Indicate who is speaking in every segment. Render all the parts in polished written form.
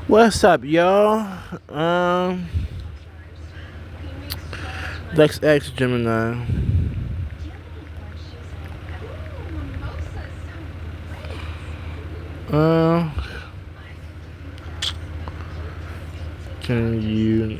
Speaker 1: What's up, y'all? Lex X Gemini. Uh, can you?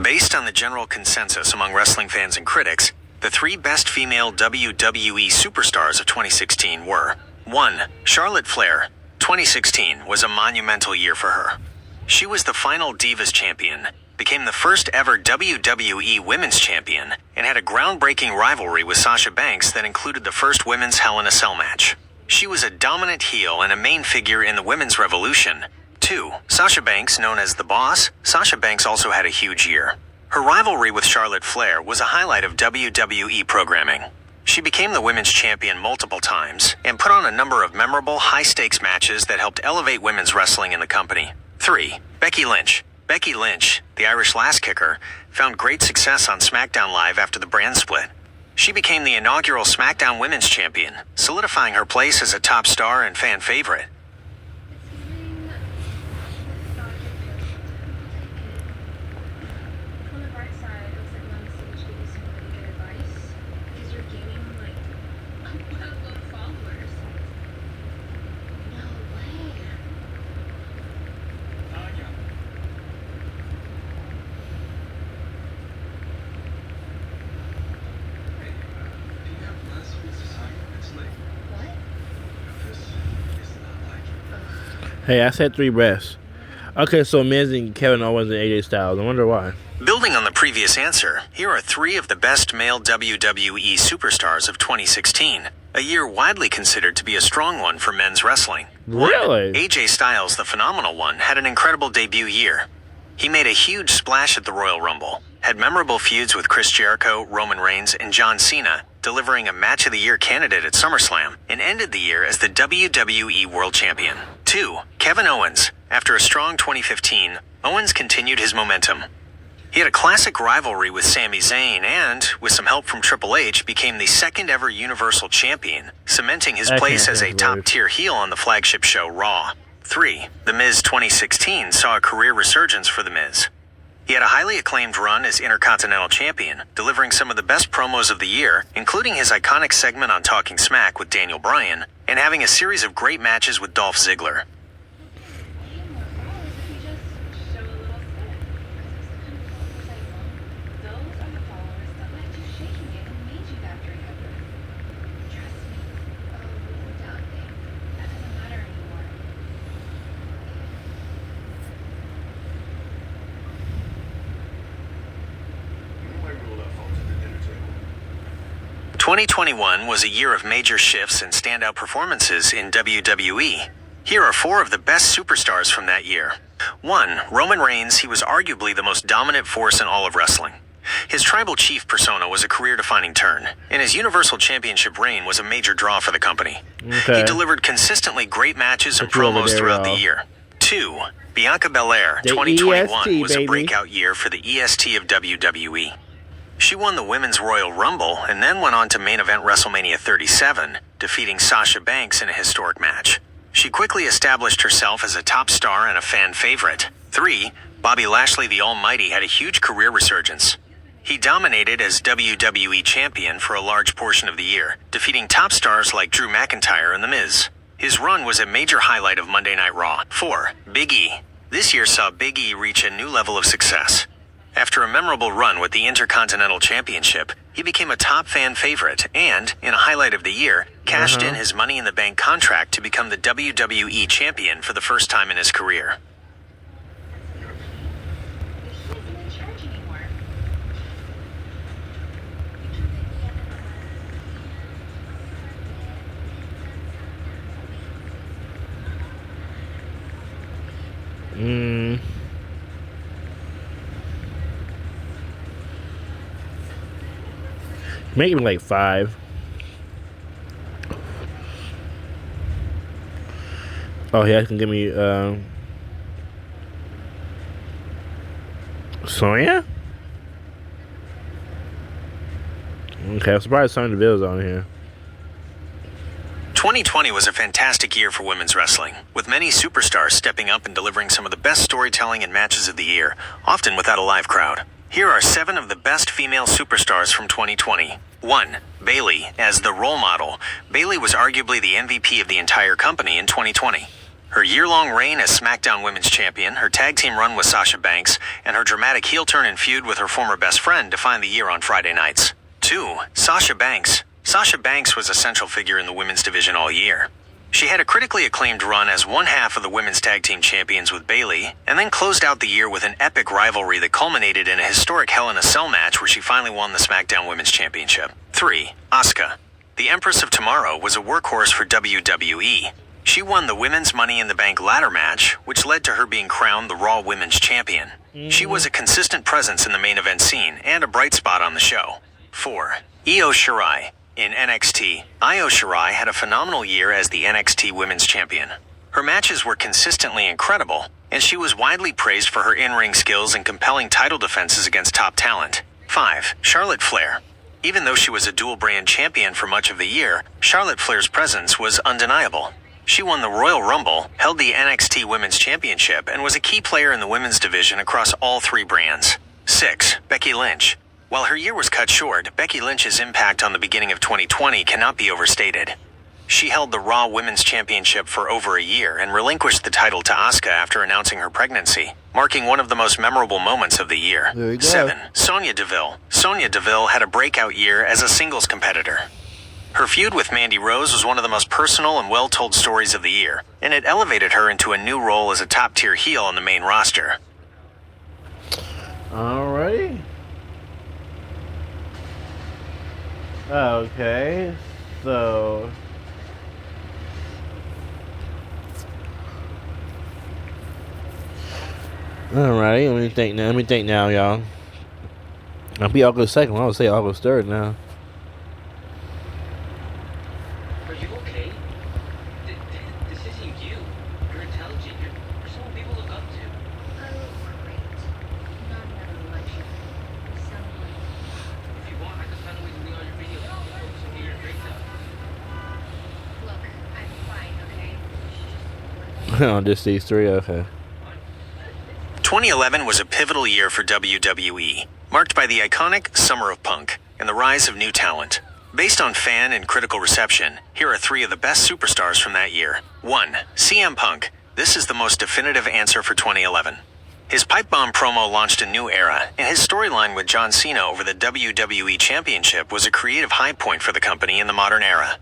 Speaker 2: Based on the general consensus among wrestling fans and critics, the three best female WWE superstars of 2016 were 1. Charlotte Flair. 2016 was a monumental year for her. She was the final Divas champion, became the first ever WWE Women's Champion, and had a groundbreaking rivalry with Sasha Banks that included the first women's Hell in a Cell match. She was a dominant heel and a main figure in the women's revolution. 2. Sasha Banks, known as the Boss. Sasha Banks also had a huge year. Her rivalry with Charlotte Flair was a highlight of WWE programming. She became the women's champion multiple times and put on a number of memorable, high-stakes matches that helped elevate women's wrestling in the company. 3. Becky Lynch. Becky Lynch, the Irish Lass Kicker, found great success on SmackDown Live after the brand split. She became the inaugural SmackDown Women's Champion, solidifying her place as a top star and fan favorite.
Speaker 1: Hey, I said three breasts. Okay, so Miz and Kevin Owens and AJ Styles. I wonder why.
Speaker 2: Building on the previous answer, here are three of the best male WWE superstars of 2016, a year widely considered to be a strong one for men's wrestling.
Speaker 1: Really?
Speaker 2: 1. AJ Styles, the phenomenal one, had an incredible debut year. He made a huge splash at the Royal Rumble, had memorable feuds with Chris Jericho, Roman Reigns, and John Cena, delivering a Match of the Year candidate at SummerSlam, and ended the year as the WWE World Champion. 2. Kevin Owens. After a strong 2015, Owens continued his momentum. He had a classic rivalry with Sami Zayn and, with some help from Triple H, became the second ever Universal Champion, cementing his place as a top-tier heel on the flagship show Raw. 3. The Miz 2016 saw a career resurgence for The Miz. He had a highly acclaimed run as Intercontinental Champion, delivering some of the best promos of the year, including his iconic segment on Talking Smack with Daniel Bryan, and having a series of great matches with Dolph Ziggler.
Speaker 3: $20
Speaker 2: 2021 was a year of major shifts and standout performances in WWE. Here are four of the best superstars from that year. 1. Roman Reigns. He was arguably the most dominant force in all of wrestling. His tribal chief persona was a career-defining turn, and his Universal Championship reign was a major draw for the company.
Speaker 1: Okay.
Speaker 2: He delivered consistently great matches and promos throughout the year. 2. Bianca Belair.
Speaker 1: The
Speaker 2: 2021
Speaker 1: EST,
Speaker 2: was a
Speaker 1: baby.
Speaker 2: breakout year for the EST of WWE. She won the Women's Royal Rumble and then went on to main event WrestleMania 37, defeating Sasha Banks in a historic match. She quickly established herself as a top star and a fan favorite. 3. Bobby Lashley the Almighty had a huge career resurgence. He dominated as WWE Champion for a large portion of the year, defeating top stars like Drew McIntyre and The Miz. His run was a major highlight of Monday Night Raw. 4. Big E. This year saw Big E reach a new level of success. After a memorable run with the Intercontinental Championship, he became a top fan favorite and, in a highlight of the year, cashed in his Money in the Bank contract to become the WWE Champion for the first time in his career.
Speaker 1: Maybe like 5. Oh, yeah, can give me Sonya? Okay, I'm surprised Sonya Deville's on here.
Speaker 2: 2020 was a fantastic year for women's wrestling, with many superstars stepping up and delivering some of the best storytelling and matches of the year, often without a live crowd. Here are 7 of the best female superstars from 2020. 1. Bayley. As the role model, Bayley was arguably the MVP of the entire company in 2020. Her year-long reign as SmackDown Women's Champion, her tag team run with Sasha Banks, and her dramatic heel turn and feud with her former best friend defined the year on Friday nights. 2. Sasha Banks. Sasha Banks was a central figure in the women's division all year. She had a critically acclaimed run as one half of the women's tag team champions with Bayley, and then closed out the year with an epic rivalry that culminated in a historic Hell in a Cell match where she finally won the SmackDown Women's Championship. 3. Asuka. The Empress of Tomorrow was a workhorse for WWE. She won the Women's Money in the Bank ladder match, which led to her being crowned the Raw Women's Champion. She was a consistent presence in the main event scene and a bright spot on the show. 4. Io Shirai. In NXT, Io Shirai had a phenomenal year as the NXT Women's Champion. Her matches were consistently incredible, and she was widely praised for her in-ring skills and compelling title defenses against top talent. 5. Charlotte Flair. Even though she was a dual-brand champion for much of the year, Charlotte Flair's presence was undeniable. She won the Royal Rumble, held the NXT Women's Championship, and was a key player in the women's division across all 3 brands. 6. Becky Lynch. While her year was cut short, Becky Lynch's impact on the beginning of 2020 cannot be overstated. She held the Raw Women's Championship for over a year and relinquished the title to Asuka after announcing her pregnancy, marking one of the most memorable moments of the year. 7. Sonya Deville. Sonya Deville had a breakout year as a singles competitor. Her feud with Mandy Rose was one of the most personal and well-told stories of the year, and it elevated her into a new role as a top-tier heel on the main roster.
Speaker 1: Alrighty. Okay, so alrighty, let me think now, y'all. I'll be August 2nd. I would say August 3rd now.
Speaker 3: Are you okay? This isn't you. You're intelligent. You're someone people look up to.
Speaker 4: I look great. Not another election. Someone.
Speaker 3: If you want, I can find a way to be on your video. Focus on your great stuff.
Speaker 4: Look, I'm fine, okay?
Speaker 1: On just these 3, okay.
Speaker 2: 2011 was a pivotal year for WWE, marked by the iconic Summer of Punk and the rise of new talent. Based on fan and critical reception, here are 3 of the best superstars from that year. 1. CM Punk. This is the most definitive answer for 2011. His pipe bomb promo launched a new era, and his storyline with John Cena over the WWE Championship was a creative high point for the company in the modern era.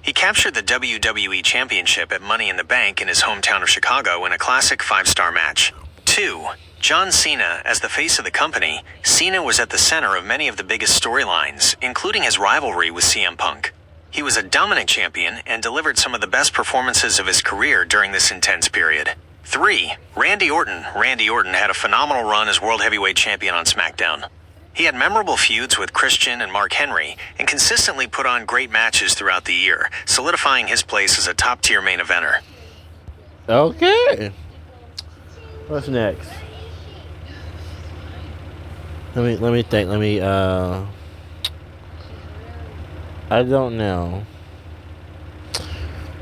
Speaker 2: He captured the WWE Championship at Money in the Bank in his hometown of Chicago in a classic 5-star match. 2. John Cena. As the face of the company, Cena was at the center of many of the biggest storylines, including his rivalry with CM Punk. He was a dominant champion and delivered some of the best performances of his career during this intense period. 3. Randy Orton. Randy Orton had a phenomenal run as World Heavyweight Champion on SmackDown. He had memorable feuds with Christian and Mark Henry and consistently put on great matches throughout the year, solidifying his place as a top-tier main eventer.
Speaker 1: Okay. What's next? Let me think. I don't know.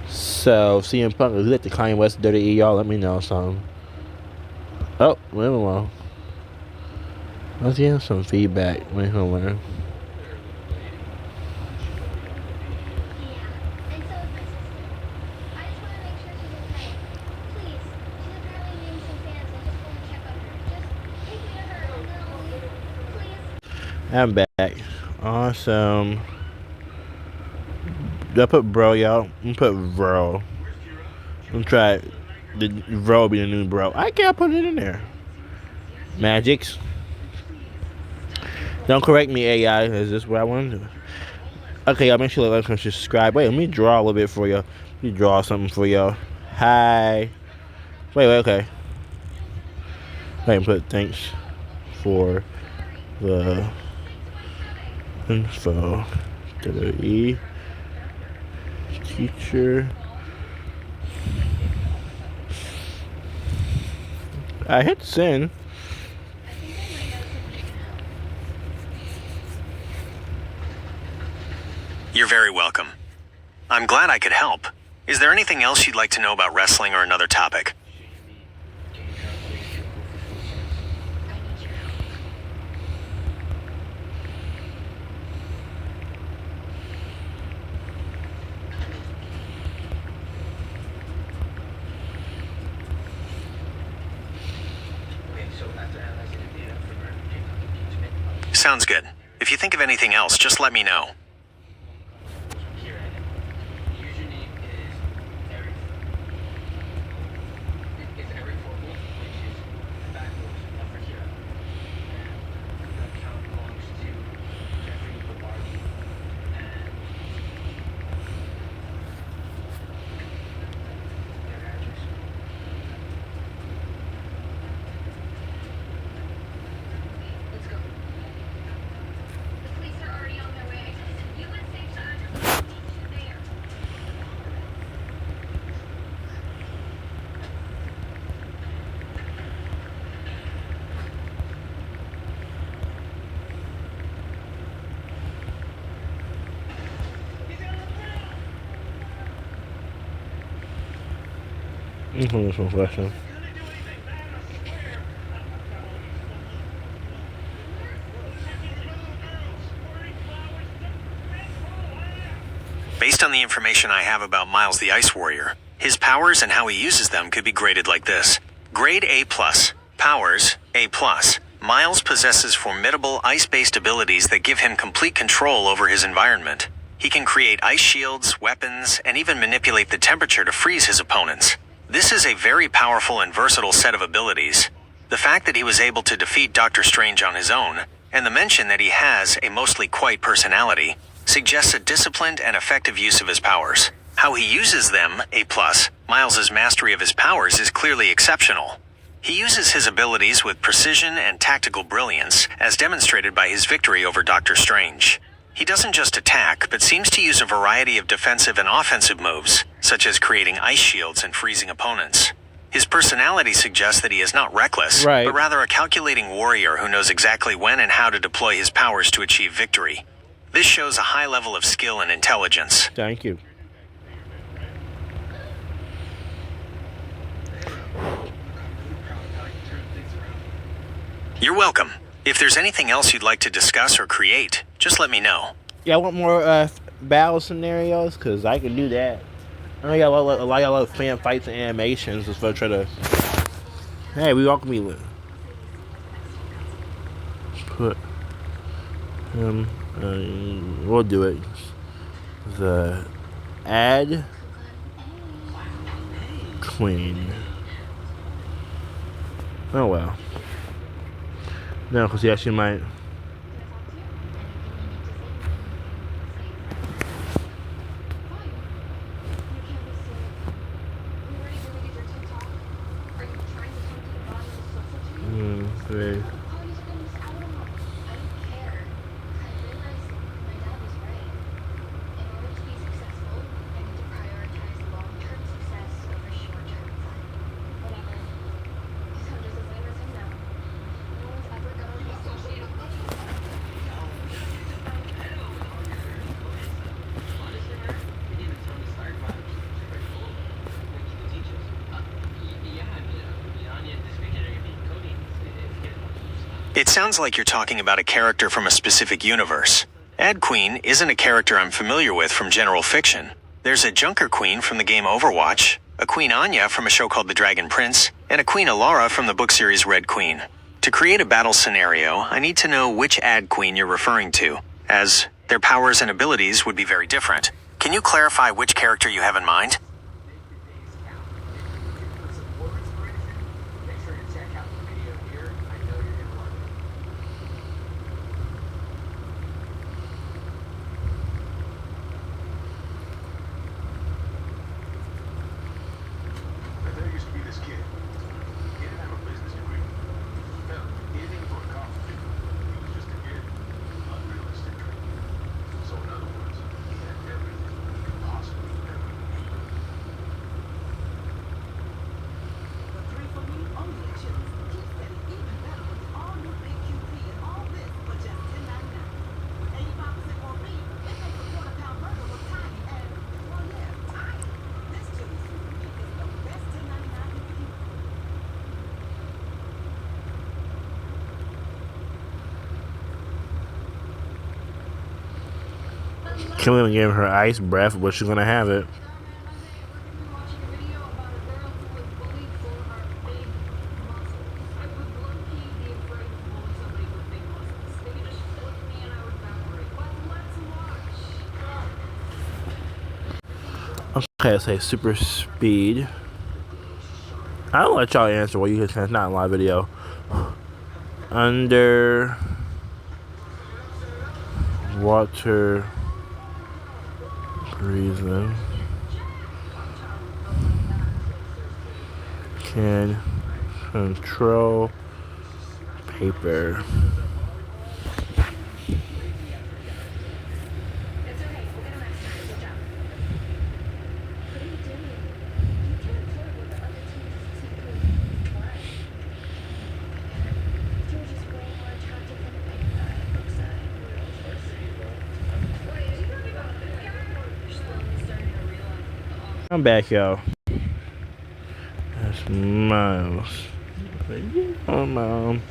Speaker 1: So CM Punk, is it the Kanye West Dirty E? Y'all let me know something. Oh, wait a minute. Let's get some feedback. Wait, hold on. I'm back. Awesome. I put bro, y'all. I'm put bro. I'm try the bro be the new bro. I can't put it in there. Magics. Don't correct me, AI. Is this what I want to do? Okay, y'all. Make sure to like and subscribe. Wait, let me draw a little bit for y'all. Let me draw something for y'all. Hi. Wait. Okay. I can put thanks for the info. WWE teacher. I hit send.
Speaker 2: You're very welcome. I'm glad I could help. Is there anything else you'd like to know about wrestling or another topic? Sounds good. If you think of anything else, just let me know.
Speaker 4: Let's go. The police are already on their way. I texted you and Sage the address. I'll meet you there.
Speaker 1: This one question.
Speaker 2: Based on the information I have about Miles the Ice Warrior, his powers and how he uses them could be graded like this. Grade A+. Powers, A+. Miles possesses formidable ice-based abilities that give him complete control over his environment. He can create ice shields, weapons, and even manipulate the temperature to freeze his opponents. This is a very powerful and versatile set of abilities. The fact that he was able to defeat Doctor Strange on his own, and the mention that he has a mostly quiet personality, suggests a disciplined and effective use of his powers. How he uses them, A+, Miles' mastery of his powers is clearly exceptional. He uses his abilities with precision and tactical brilliance, as demonstrated by his victory over Doctor Strange. He doesn't just attack, but seems to use a variety of defensive and offensive moves, such as creating ice shields and freezing opponents. His personality suggests that he is not reckless,
Speaker 1: Right.
Speaker 2: but rather a calculating warrior who knows exactly when and how to deploy his powers to achieve victory. This shows a high level of skill and intelligence.
Speaker 1: Thank you.
Speaker 2: You're welcome. If there's anything else you'd like to discuss or create, just let me know.
Speaker 1: Yeah, I want more battle scenarios because I can do that. I know you got a lot of fan fights and animations. Just for try to. Hey, we welcome you. Put him. We'll do it. The ad queen. Oh well. No, because yeah, she might. Great.
Speaker 2: It sounds like you're talking about a character from a specific universe. Ad Queen isn't a character I'm familiar with from general fiction. There's a Junker Queen from the game Overwatch, a Queen Anya from a show called The Dragon Prince, and a Queen Alara from the book series Red Queen. To create a battle scenario, I need to know which Ad Queen you're referring to, as their powers and abilities would be very different. Can you clarify which character you have in mind?
Speaker 1: Killing and giving her ice breath, but she's gonna have it.
Speaker 4: Watching a video about a girl who was bullied for her big muscles. I would low-key be afraid to bully somebody with big muscles. They could just look at me and I would evaporate. But let's watch.
Speaker 1: Okay, say super speed. I'll let y'all answer what you guys can. It's not a live video. Under water breathing can control paper.
Speaker 4: It's okay. We'll get a master. Good job. What are you doing? You can't afford what the other teams typically play. George is way more attractive than the big guy at Brookside. Wait, is he talking about this guy? You're slowly starting to realize.
Speaker 1: I'm back, y'all. That's Miles. Oh, Mom.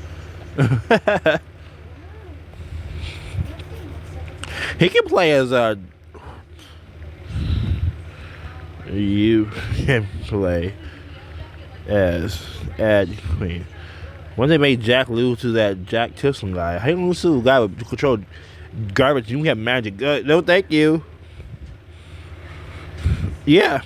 Speaker 1: He can play as a. You can play as Ad Queen. When they made Jack lose to that Jack Tilson guy, how you lose to a guy with control garbage? You have magic. No, thank you. Yeah.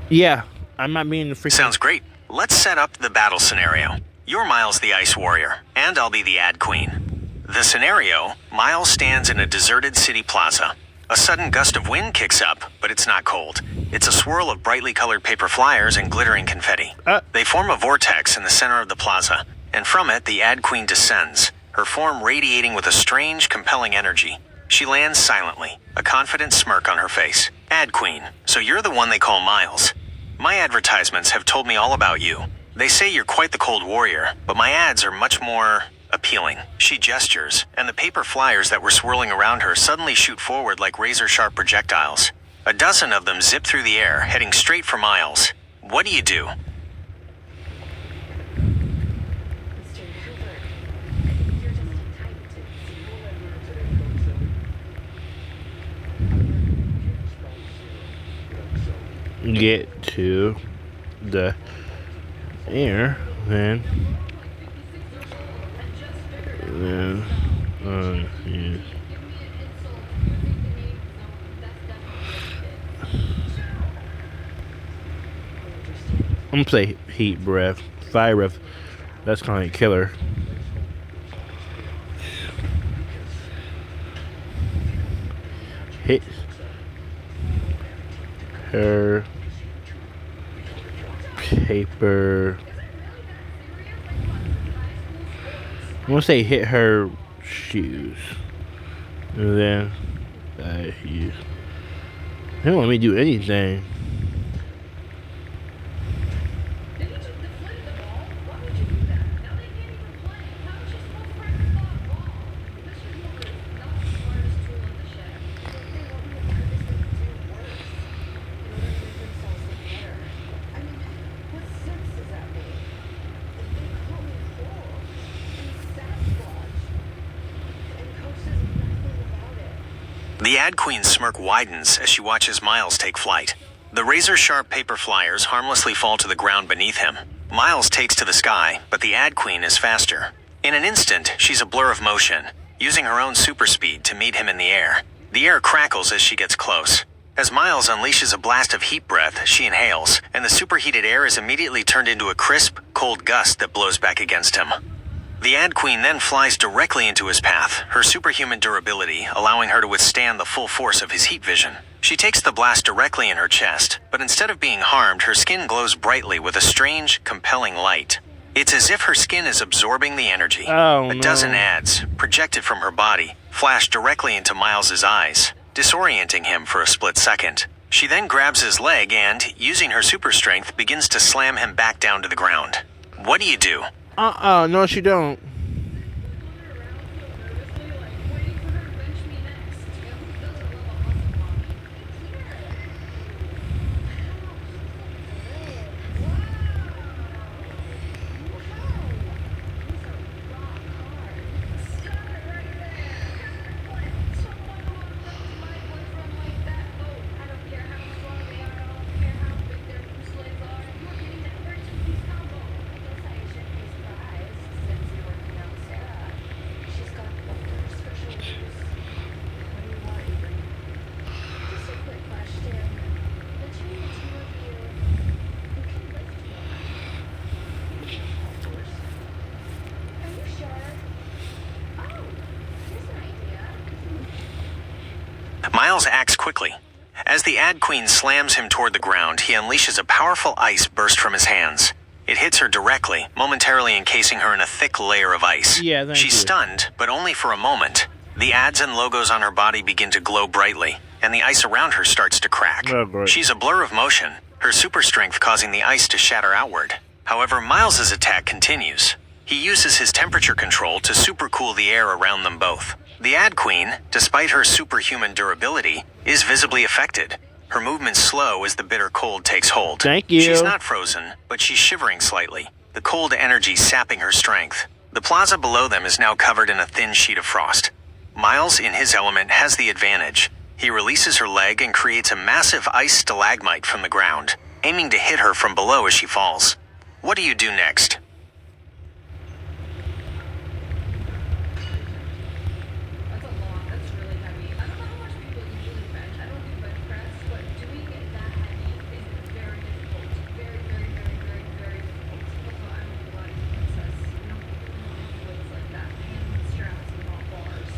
Speaker 1: Yeah. I'm not being the freaking.
Speaker 2: Sounds great. Let's set up the battle scenario. You're Miles the Ice Warrior, and I'll be the Ad Queen. The scenario, Miles stands in a deserted city plaza. A sudden gust of wind kicks up, but it's not cold. It's a swirl of brightly colored paper flyers and glittering confetti. They form a vortex in the center of the plaza, and from it the Ad Queen descends, her form radiating with a strange, compelling energy. She lands silently, a confident smirk on her face. Ad Queen, so you're the one they call Miles. My advertisements have told me all about you. They say you're quite the cold warrior, but my ads are much more appealing. She gestures, and the paper flyers that were swirling around her suddenly shoot forward like razor-sharp projectiles. A dozen of them zip through the air, heading straight for Miles. What do you do?
Speaker 4: Mr. Hoover, I think you're just entitled to.
Speaker 1: Get to the air, then yes. I'm gonna say heat breath, fire breath. That's kind of a killer. Hit her paper. I'm gonna say hit her shoes. And then they don't want me to do anything.
Speaker 4: Did he just deflate the ball? Why would you do that? Now they can't even play. How is she supposed to practice that ball? Mr. Hoover is not the smartest tool in the shed. They want me to purposely do worse in order to make themselves look better. I mean, what sense does that make? They call me Coral and Sasquatch, and Coach says nothing about it.
Speaker 2: The Ad Queen's smirk widens as she watches Miles take flight. The razor-sharp paper flyers harmlessly fall to the ground beneath him. Miles takes to the sky, but the Ad Queen is faster. In an instant, she's a blur of motion, using her own super speed to meet him in the air. The air crackles as she gets close. As Miles unleashes a blast of heat breath, she inhales, and the superheated air is immediately turned into a crisp, cold gust that blows back against him. The Ad Queen then flies directly into his path, her superhuman durability allowing her to withstand the full force of his heat vision. She takes the blast directly in her chest, but instead of being harmed, her skin glows brightly with a strange, compelling light. It's as if her skin is absorbing the energy.
Speaker 1: Oh,
Speaker 2: A dozen ads, projected from her body, flash directly into Miles's eyes, disorienting him for a split second. She then grabs his leg and, using her super strength, begins to slam him back down to the ground. What do you do?
Speaker 1: No, she don't.
Speaker 2: Miles acts quickly. As the Ad Queen slams him toward the ground, he unleashes a powerful ice burst from his hands. It hits her directly, momentarily encasing her in a thick layer of ice.
Speaker 1: Yeah, thank
Speaker 2: She's
Speaker 1: you.
Speaker 2: stunned, but only for a moment. The ads and logos on her body begin to glow brightly, and the ice around her starts to crack.
Speaker 1: Oh, great.
Speaker 2: She's a blur of motion, her super strength causing the ice to shatter outward. However, Miles's attack continues. He uses his temperature control to supercool the air around them both. The Ad Queen, despite her superhuman durability, is visibly affected. Her movements slow as the bitter cold takes hold.
Speaker 1: Thank you.
Speaker 2: She's not frozen, but she's shivering slightly, the cold energy sapping her strength. The plaza below them is now covered in a thin sheet of frost. Miles, in his element, has the advantage. He releases her leg and creates a massive ice stalagmite from the ground, aiming to hit her from below as she falls. What do you do next?
Speaker 4: That's a lot. That's really heavy. I don't know how much people usually bench. I don't do bench press, but doing it that heavy is very difficult. Very, very, very, very, very difficult. Also, I'm a Pilates princess. You don't do weights like that. Hand straps and not bars.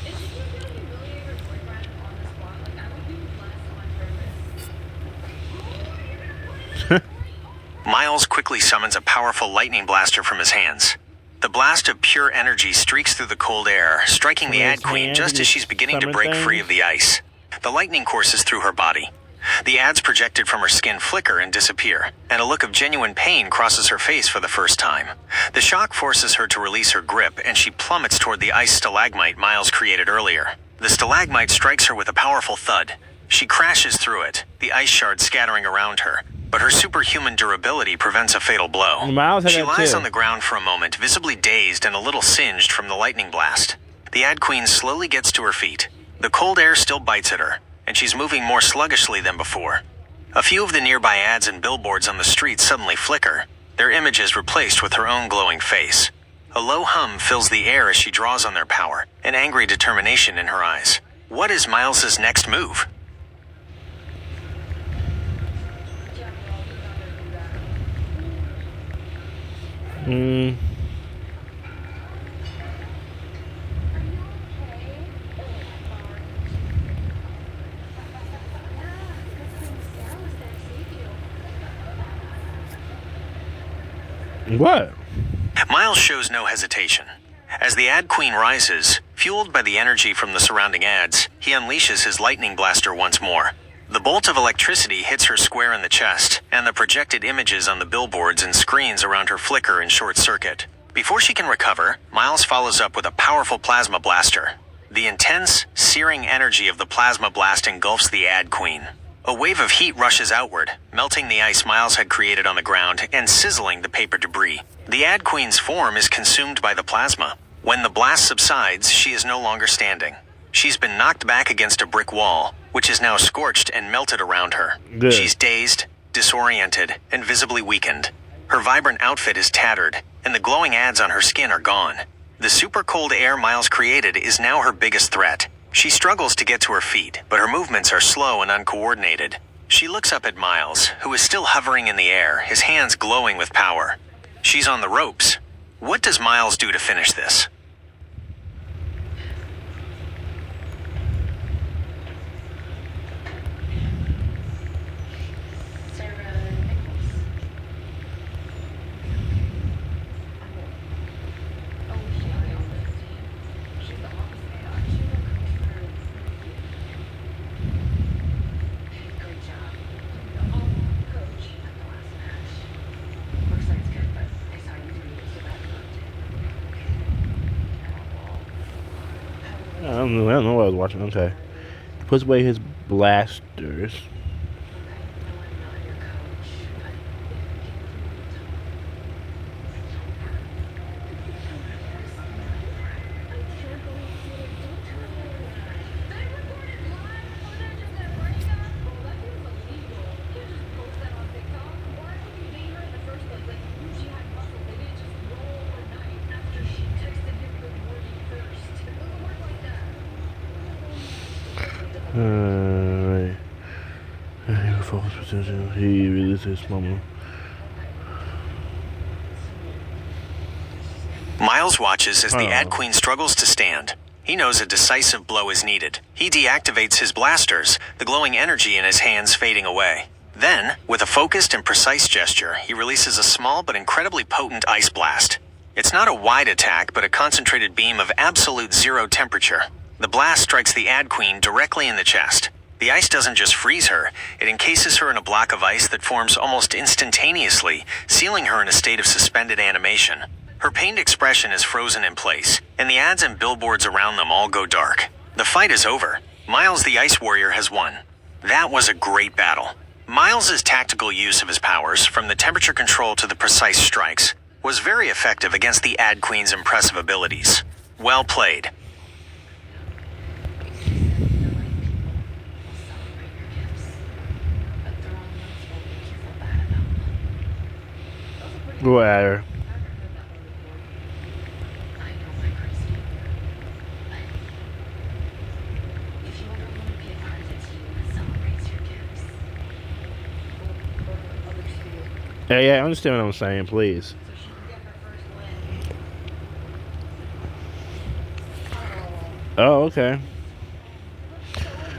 Speaker 4: If you were gonna humiliate your boyfriend on the spot, like I would do less on purpose.
Speaker 2: Miles quickly summons a powerful lightning blaster from his hands. The blast of pure energy streaks through the cold air, striking the Ad Queen just as she's beginning to break free of the ice. The lightning courses through her body. The ads projected from her skin flicker and disappear, and a look of genuine pain crosses her face for the first time. The shock forces her to release her grip, and she plummets toward the ice stalagmite Miles created earlier. The stalagmite strikes her with a powerful thud. She crashes through it, the ice shards scattering around her, but her superhuman durability prevents a fatal blow.
Speaker 1: Miles had
Speaker 2: She
Speaker 1: that
Speaker 2: lies
Speaker 1: too.
Speaker 2: on the ground for a moment, visibly dazed and a little singed from the lightning blast. The Ad Queen slowly gets to her feet. The cold air still bites at her, and she's moving more sluggishly than before. A few of the nearby ads and billboards on the street suddenly flicker, their images replaced with her own glowing face. A low hum fills the air as she draws on their power, an angry determination in her eyes. What is Miles's next move?
Speaker 1: Mm. What?
Speaker 2: Miles shows no hesitation. As the Ad Queen rises, fueled by the energy from the surrounding ads, he unleashes his lightning blaster once more. The bolt of electricity hits her square in the chest, and the projected images on the billboards and screens around her flicker in short circuit. Before she can recover, Miles follows up with a powerful plasma blaster. The intense, searing energy of the plasma blast engulfs the Ad Queen. A wave of heat rushes outward, melting the ice Miles had created on the ground and sizzling the paper debris. The Ad Queen's form is consumed by the plasma. When the blast subsides, she is no longer standing. She's been knocked back against a brick wall, which is now scorched and melted around her.
Speaker 1: Good.
Speaker 2: She's dazed, disoriented, and visibly weakened. Her vibrant outfit is tattered, and the glowing ads on her skin are gone. The super cold air Miles created is now her biggest threat. She struggles to get to her feet, but her movements are slow and uncoordinated. She looks up at Miles, who is still hovering in the air, his hands glowing with power. She's on the ropes. What does Miles do to finish this?
Speaker 1: I don't know what I was watching. Okay. He puts away his blasters. Alright. Focus position. He releases his moment.
Speaker 2: Miles watches as the
Speaker 1: Oh.
Speaker 2: Ad Queen struggles to stand. He knows a decisive blow is needed. He deactivates his blasters, the glowing energy in his hands fading away. Then, with a focused and precise gesture, he releases a small but incredibly potent ice blast. It's not a wide attack, but a concentrated beam of absolute zero temperature. The blast strikes the Ad Queen directly in the chest. The ice doesn't just freeze her, it encases her in a block of ice that forms almost instantaneously, sealing her in a state of suspended animation. Her pained expression is frozen in place, and the ads and billboards around them all go dark. The fight is over. Miles the Ice Warrior has won. That was a great battle. Miles' tactical use of his powers, from the temperature control to the precise strikes, was very effective against the Ad Queen's impressive abilities. Well played.
Speaker 1: Whatever. Yeah, I understand what I'm saying, please. Oh, okay.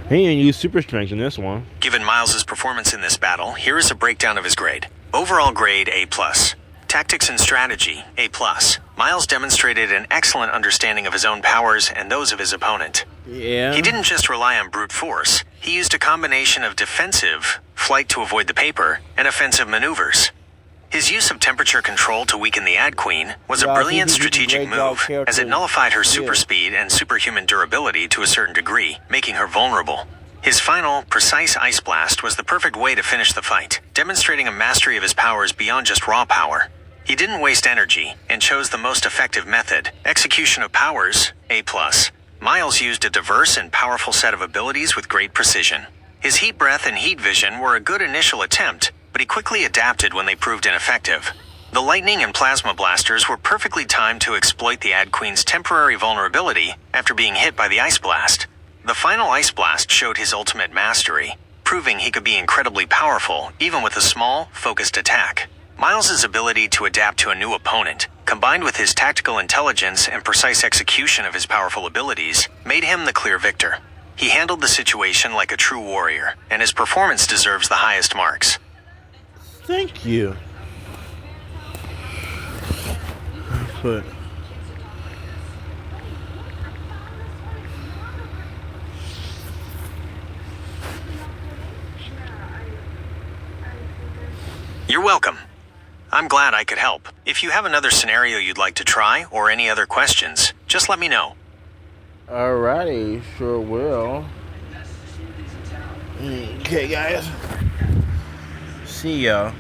Speaker 1: He didn't use super strength in this one.
Speaker 2: Given Miles' performance in this battle, here is a breakdown of his grade. Overall grade, A+. Tactics and strategy, A+. Miles demonstrated an excellent understanding of his own powers and those of his opponent.
Speaker 1: Yeah.
Speaker 2: He didn't just rely on brute force. He used a combination of defensive, flight to avoid the paper, and offensive maneuvers. His use of temperature control to weaken the Ad Queen was a brilliant strategic move, as it nullified her super speed and superhuman durability to a certain degree, making her vulnerable. His final, precise ice blast was the perfect way to finish the fight, demonstrating a mastery of his powers beyond just raw power. He didn't waste energy, and chose the most effective method, execution of powers, A+. Miles used a diverse and powerful set of abilities with great precision. His heat breath and heat vision were a good initial attempt, but he quickly adapted when they proved ineffective. The lightning and plasma blasters were perfectly timed to exploit the Ad Queen's temporary vulnerability after being hit by the ice blast. The final ice blast showed his ultimate mastery, proving he could be incredibly powerful even with a small, focused attack. Miles' ability to adapt to a new opponent, combined with his tactical intelligence and precise execution of his powerful abilities, made him the clear victor. He handled the situation like a true warrior, and his performance deserves the highest marks.
Speaker 1: Thank you. But
Speaker 2: You're welcome. I'm glad I could help. If you have another scenario you'd like to try, or any other questions, just let me know.
Speaker 1: alrighty, sure will. Okay, guys. See ya.